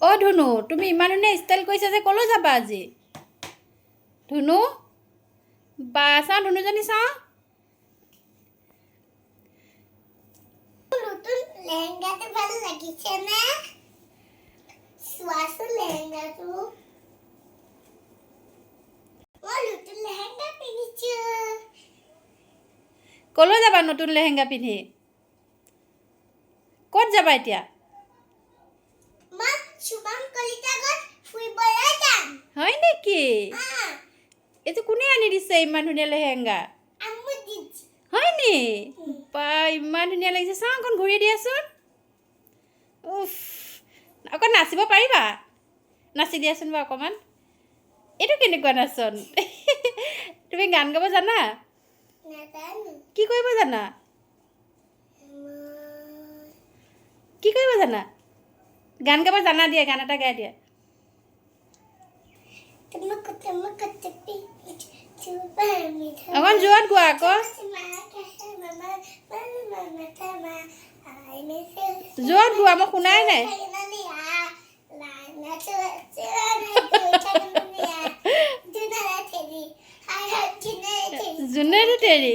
অ' ধুনু তুমি ইমান ধুনীয়া ষ্টাইল কৰিছা যে ক'লৈ যাবা আজি ধুনু বা চাওঁ ধুনুজনী চাওঁ নতুন লেহেংগাটো ভাল লাগিছে নে চোৱাচোন লেহেংগাটো মই নতুন লেহেংগা পিন্ধিছো ক'লৈ যাবা নতুন লেহেংগা পিন্ধি ক'ত যাবা এতিয়া মই শুভম কলিতা ঘৰত ফুৰিবলৈ যাম হয় নেকি এইটো কোনে আনি দিছে ইমান ধুনীয়া লেহেংগা আম্মু দিদি হয় নি বা ইমান ধুনীয়া লাগিছে চাওঁ অকণ ঘূৰি দিয়াচোন উফ অকণ নাচিব পাৰিবা নাচি দিয়াচোন বাৰু অকণমান এইটো কেনেকুৱা নাচন তুমি গান গাব জানা নাজানো কি কৰিব জানা কি কৰিব জানা গান গাব জানা দিয়া গান এটা গাই দিয়া অকণ জোৰত গোৱা আকৌ জোৰত গোৱা মই শুনাই নাই যোনে তেৰি